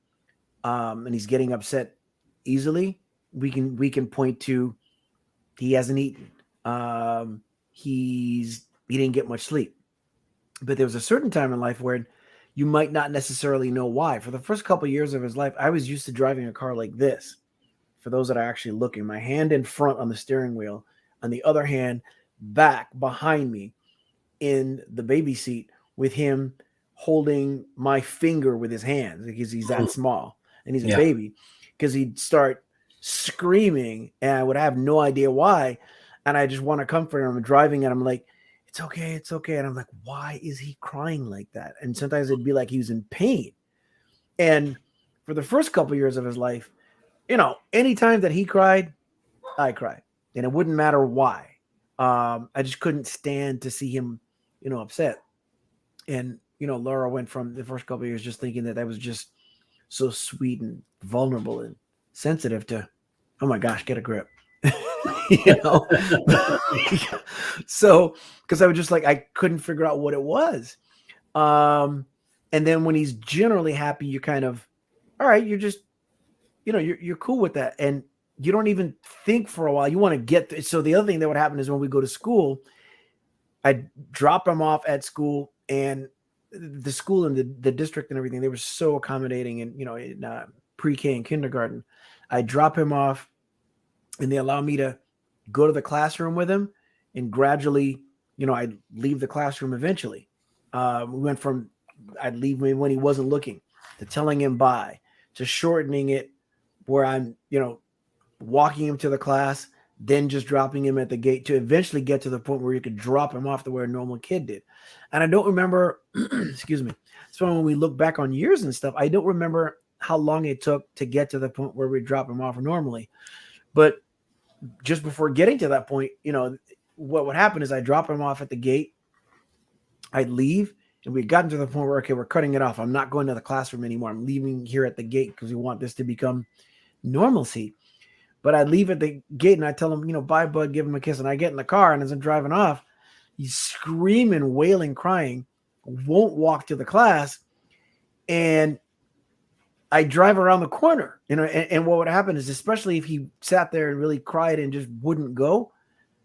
S2: and he's getting upset easily, we can point to, he hasn't eaten. He didn't get much sleep. But there was a certain time in life where, you might not necessarily know why. For the first couple of years of his life, I was used to driving a car like this. For those that are actually looking, my hand in front on the steering wheel, on the other hand back behind me in the baby seat, with him holding my finger with his hands because he's that small and he's a baby, because he'd start screaming and I would have no idea why. And I just want to comfort him. I'm driving and I'm like, it's okay. It's okay. And I'm like, why is he crying like that? And sometimes it'd be like he was in pain. And for the first couple of years of his life, anytime that he cried, I cried, and it wouldn't matter why. I just couldn't stand to see him, upset. And, Laura went from the first couple of years just thinking that was just so sweet and vulnerable and sensitive to, oh my gosh, get a grip. So, because I was just like, I couldn't figure out what it was. And then when he's generally happy, you're kind of, all right, you're just, you're cool with that. And you don't even think for a while. You want to get so the other thing that would happen is when we go to school, I'd drop him off at school, and the school and the district and everything, they were so accommodating. And, in pre-K and kindergarten, I drop him off and they allow me to go to the classroom with him, and gradually, I'd leave the classroom eventually. We went from I'd leave him when he wasn't looking to telling him bye to shortening it where I'm, walking him to the class, then just dropping him at the gate to eventually get to the point where you could drop him off to where a normal kid did. And I don't remember, excuse me. So when we look back on years and stuff, I don't remember how long it took to get to the point where we drop him off normally. But just before getting to that point, what would happen is I drop him off at the gate, I'd leave, and we'd gotten to the point where, okay, we're cutting it off. I'm not going to the classroom anymore. I'm leaving here at the gate because we want this to become normalcy. But I'd leave at the gate and I tell him, bye, bud, give him a kiss. And I get in the car, and as I'm driving off, he's screaming, wailing, crying, won't walk to the class. And I drive around the corner, and what would happen is, especially if he sat there and really cried and just wouldn't go,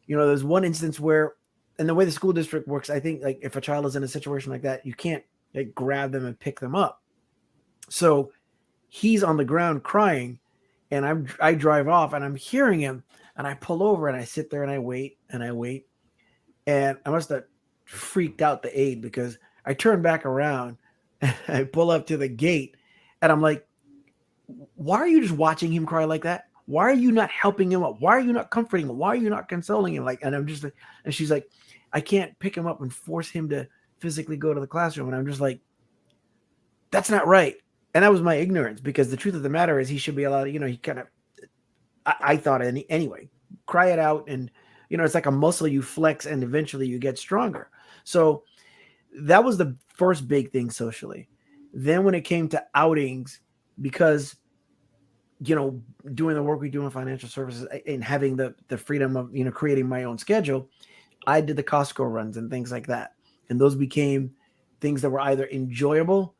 S2: there's one instance where, and the way the school district works, I think like if a child is in a situation like that, you can't like grab them and pick them up. So he's on the ground crying, and I drive off, and I'm hearing him, and I pull over and I sit there and I wait and I wait. And I must have freaked out the aide, because I turn back around and I pull up to the gate, and I'm like, why are you just watching him cry like that? Why are you not helping him up? Why are you not comforting him? Why are you not consoling him? And I'm just like, and she's like, I can't pick him up and force him to physically go to the classroom. And I'm just like, that's not right. And that was my ignorance, because the truth of the matter is he should be allowed, he kind of, I thought anyway, cry it out. And, it's like a muscle you flex and eventually you get stronger. So that was the first big thing socially. Then when it came to outings, because, doing the work we do in financial services and having the freedom of, creating my own schedule, I did the Costco runs and things like that. And those became things that were either enjoyable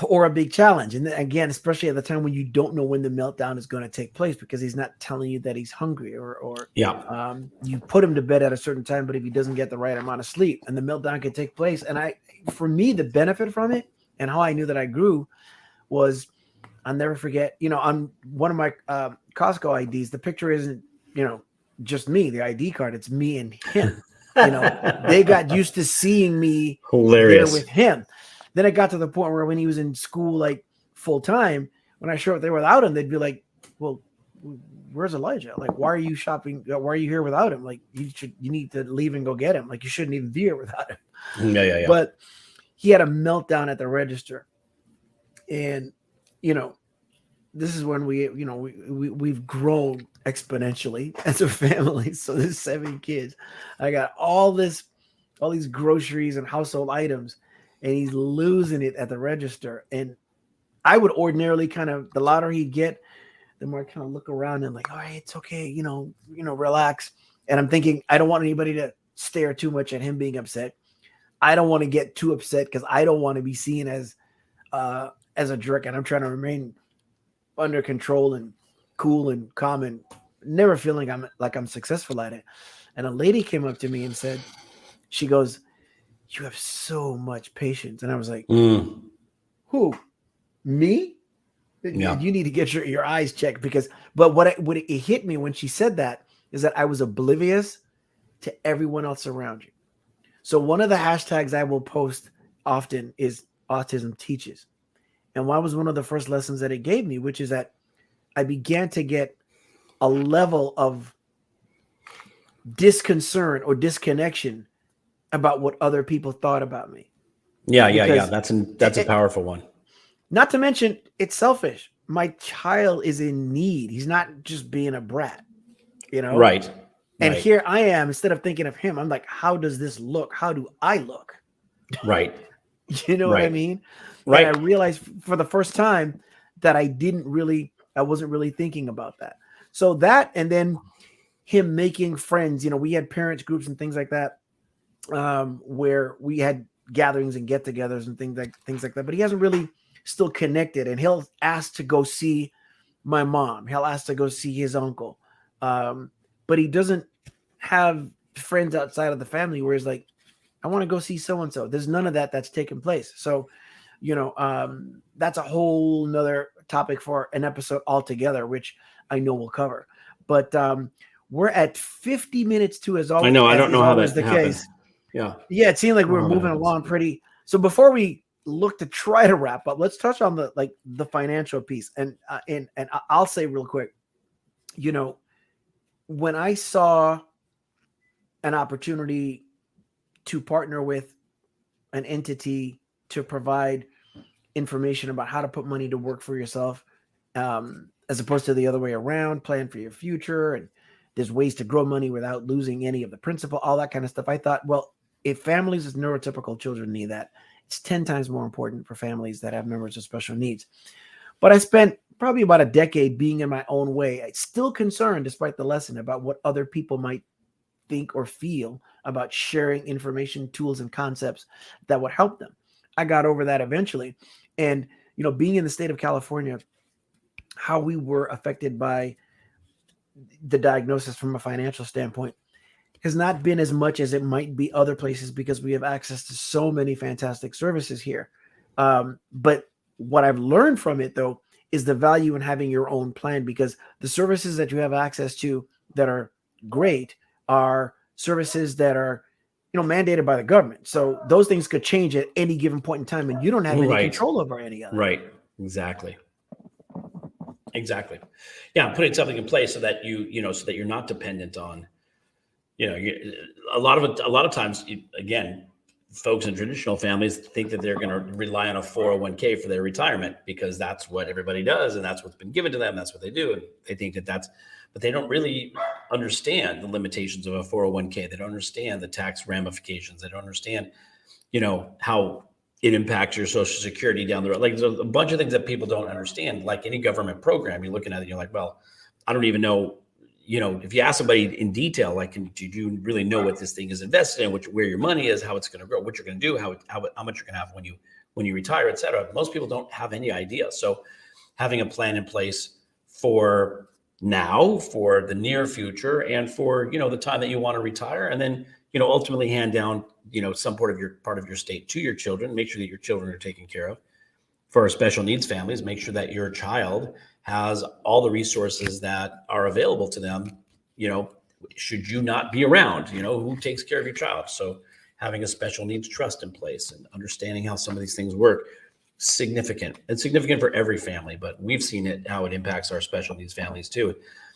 S2: or a big challenge. And then, again, especially at the time when you don't know when the meltdown is going to take place, because he's not telling you that he's hungry or you put him to bed at a certain time, but if he doesn't get the right amount of sleep, and the meltdown can take place. And for me, the benefit from it and how I knew that I grew was, I'll never forget, on one of my Costco IDs, the picture isn't, just me, the ID card, it's me and him. They got used to seeing me there with him. Then it got to the point where when he was in school, like full time, when I showed up there without him, they'd be like, well, where's Elijah? Like, why are you shopping? Why are you here without him? Like, you need to leave and go get him. Like, you shouldn't even be here without him.
S1: Yeah.
S2: But he had a meltdown at the register. And, this is when we've grown exponentially as a family. So there's 7 kids. I got all these groceries and household items, and he's losing it at the register. And I would ordinarily the louder he'd get, the more I kind of look around and like, all right, it's okay, relax. And I'm thinking, I don't want anybody to stare too much at him being upset. I don't want to get too upset because I don't want to be seen as a jerk. And I'm trying to remain under control and cool and calm and never feeling I'm successful at it. And a lady came up to me and said, she goes, you have so much patience. And I was like,
S1: Mm.
S2: who? Me?
S1: Yeah.
S2: You need to get your eyes checked but what it hit me when she said that is that I was oblivious to everyone else around you. So one of the hashtags I will post often is autism teaches. And that was one of the first lessons that it gave me, which is that I began to get a level of disconcern or disconnection about what other people thought about me.
S1: Yeah.
S2: Because
S1: That's a powerful one.
S2: not to mention, it's selfish. My child is in need. He's not just being a brat,
S1: Right.
S2: And
S1: Right.
S2: here I am, instead of thinking of him, I'm like, how does this look? How do I look?
S1: Right.
S2: You know what I mean?
S1: Right.
S2: And I realized for the first time that I wasn't really thinking about that. So that, and then him making friends, we had parents groups and things like that, where we had gatherings and get-togethers and things like that. But he hasn't really still connected, and he'll ask to go see my mom. He'll ask to go see his uncle, but he doesn't have friends outside of the family where he's like, I want to go see so and so. There's none of that's taken place. So, that's a whole nother topic for an episode altogether, which I know we'll cover. But we're at 50 minutes to as always.
S1: I know. I don't know how that
S2: the
S1: happened.
S2: case.
S1: Yeah.
S2: Yeah, it seemed like we were moving along pretty. So before we look to try to wrap up, let's touch on the financial piece. And I'll say real quick, when I saw an opportunity to partner with an entity to provide information about how to put money to work for yourself, as opposed to the other way around, plan for your future, and there's ways to grow money without losing any of the principal, all that kind of stuff. I thought, well, if families with neurotypical children need that, it's 10 times more important for families that have members with special needs. But I spent probably about a decade being in my own way. I'm still concerned, despite the lesson, about what other people might think or feel about sharing information, tools, and concepts that would help them. I got over that eventually. And, being in the state of California, how we were affected by the diagnosis from a financial standpoint has not been as much as it might be other places, because we have access to so many fantastic services here. But what I've learned from it, though, is the value in having your own plan, because the services that you have access to that are great are services that are, mandated by the government. So those things could change at any given point in time, and you don't have any control over any of it.
S1: Right. Exactly. Yeah. Putting something in place so that so that you're not dependent on, a lot of times, again, folks in traditional families think that they're going to rely on a 401k for their retirement because that's what everybody does. And that's what's been given to them. That's what they do. And they think but they don't really understand the limitations of a 401k. They don't understand the tax ramifications. They don't understand, how it impacts your Social Security down the road. Like, there's a bunch of things that people don't understand. Like any government program, you're looking at it, you're like, well, I don't even know. If you ask somebody in detail, like, do you really know what this thing is invested in, where your money is, how it's going to grow, what you're going to do, how much you're going to have when you retire, et cetera. Most people don't have any idea. So having a plan in place for now, for the near future, and for, the time that you want to retire, and then, ultimately hand down, some part of your estate to your children, make sure that your children are taken care of. For our special needs families, make sure that your child has all the resources that are available to them, should you not be around, who takes care of your child. So having a special needs trust in place and understanding how some of these things work, significant. It's significant for every family, but we've seen it, how it impacts our special needs families too.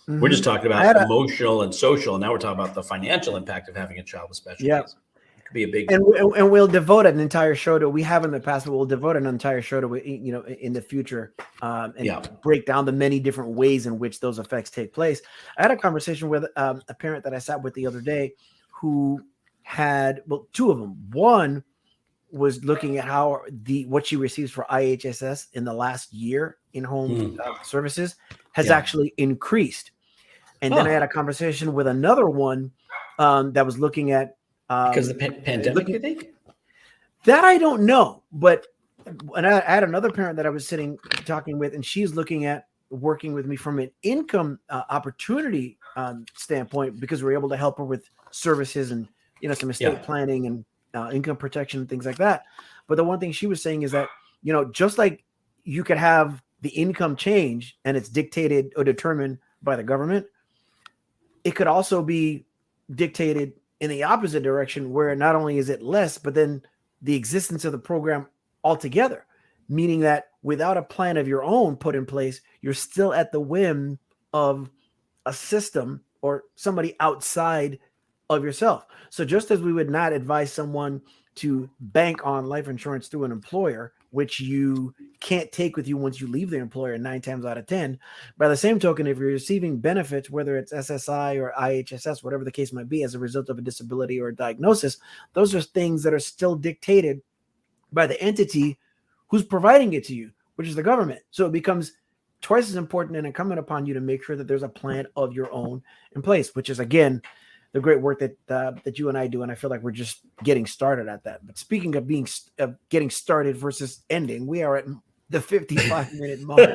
S1: Mm-hmm. We're just talking about emotional and social, and now we're talking about the financial impact of having a child with special needs. Could be a big,
S2: and we'll devote an entire show to. We have in the past, but we'll devote an entire show to in the future, and break down the many different ways in which those effects take place. I had a conversation with a parent that I sat with the other day, who had two of them. One was looking at how what she receives for IHSS in the last year in home services has actually increased, and then I had a conversation with another one that was looking at.
S1: Because the pandemic, you think?
S2: That I don't know, but I had another parent that I was talking with, and she's looking at working with me from an income opportunity standpoint, because we're able to help her with services and some estate planning income protection, things like that. But the one thing she was saying is that, just like you could have the income change and it's dictated or determined by the government, it could also be dictated in the opposite direction, where not only is it less, but then the existence of the program altogether, meaning that without a plan of your own put in place, you're still at the whim of a system or somebody outside of yourself. So just as we would not advise someone to bank on life insurance through an employer, which you can't take with you once you leave the employer 9 times out of 10, by the same token, if you're receiving benefits, whether it's SSI or IHSS, whatever the case might be, as a result of a disability or a diagnosis, those are things that are still dictated by the entity who's providing it to you, which is the government. So it becomes twice as important and incumbent upon you to make sure that there's a plan of your own in place, which is, again, the great work that you and I do. And I feel like we're just getting started at that. But speaking of getting started versus ending, we are at the 55-minute mark.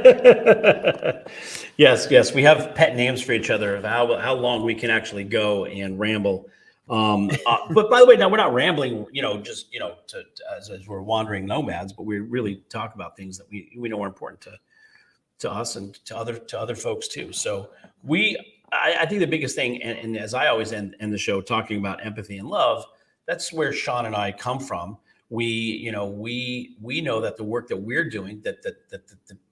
S1: Yes. We have pet names for each other of how long we can actually go and ramble. But by the way, now we're not rambling, as we're wandering nomads, but we really talk about things that we know are important to us and to other folks too. So I think the biggest thing, and as I always end the show talking about empathy and love, that's where Shawn and I come from. We know that the work that we're doing, that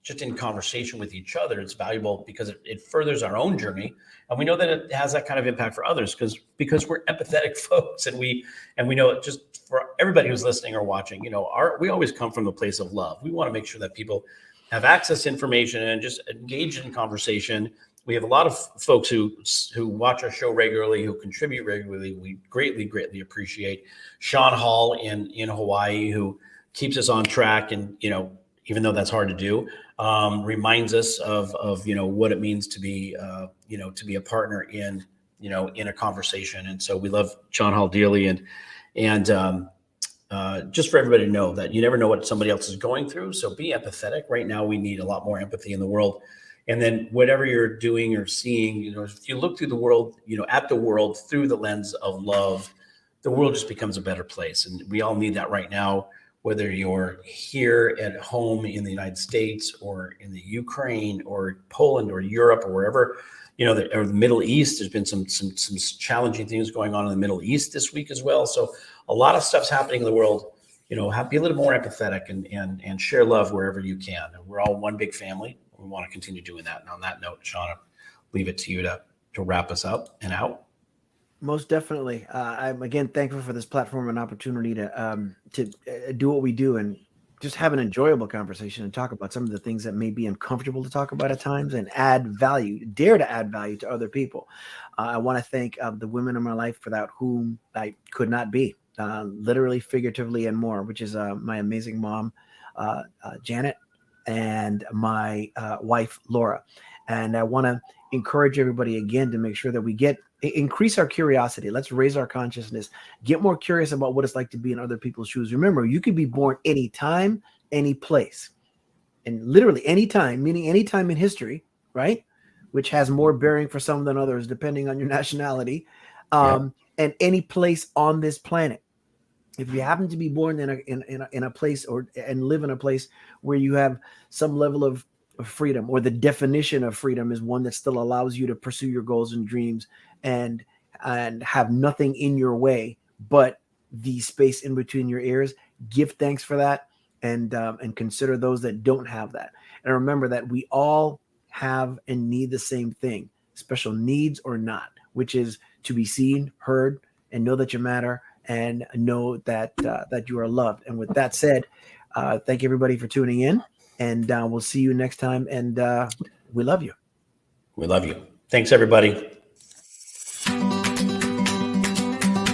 S1: just in conversation with each other, it's valuable because it furthers our own journey, and we know that it has that kind of impact for others because we're empathetic folks, and we know it. Just for everybody who's listening or watching, we always come from the place of love. We want to make sure that people have access to information and just engage in conversation. We have a lot of folks who watch our show regularly, who contribute regularly. We greatly appreciate Shawn Hall in Hawaii, who keeps us on track. And, even though that's hard to do, reminds us of what it means to be a partner in a conversation. And so we love Shawn Hall dearly. And just for everybody to know that you never know what somebody else is going through. So be empathetic. Right now, we need a lot more empathy in the world. And then whatever you're doing or seeing, if you look through the world, at the world through the lens of love, the world just becomes a better place. And we all need that right now, whether you're here at home in the United States or in the Ukraine or Poland or Europe or wherever, or the Middle East. There's been some challenging things going on in the Middle East this week as well. So a lot of stuff's happening in the world. Be a little more empathetic and share love wherever you can. And we're all one big family. We want to continue doing that. And on that note, Shawn, I'll leave it to you to wrap us up and out.
S2: Most definitely. I'm again thankful for this platform and opportunity to do what we do and just have an enjoyable conversation and talk about some of the things that may be uncomfortable to talk about at times and dare to add value to other people. I want to thank the women in my life without whom I could not be, literally, figuratively, and more, which is my amazing mom, Janet, and my wife, Laura. And I want to encourage everybody again to make sure that we increase our curiosity. Let's raise our consciousness, get more curious about what it's like to be in other people's shoes. Remember, you could be born anytime, any place, and literally anytime, meaning anytime in history, right? Which has more bearing for some than others, depending on your nationality, and any place on this planet. If you happen to be born in a place and live in a place where you have some level of freedom, or the definition of freedom is one that still allows you to pursue your goals and dreams and have nothing in your way but the space in between your ears, give thanks for that and consider those that don't have that. And remember that we all have and need the same thing, special needs or not, which is to be seen, heard, and know that you matter, and know that you are loved. And with that said, thank everybody for tuning in, and we'll see you next time. And we love you.
S1: We love you. Thanks, everybody.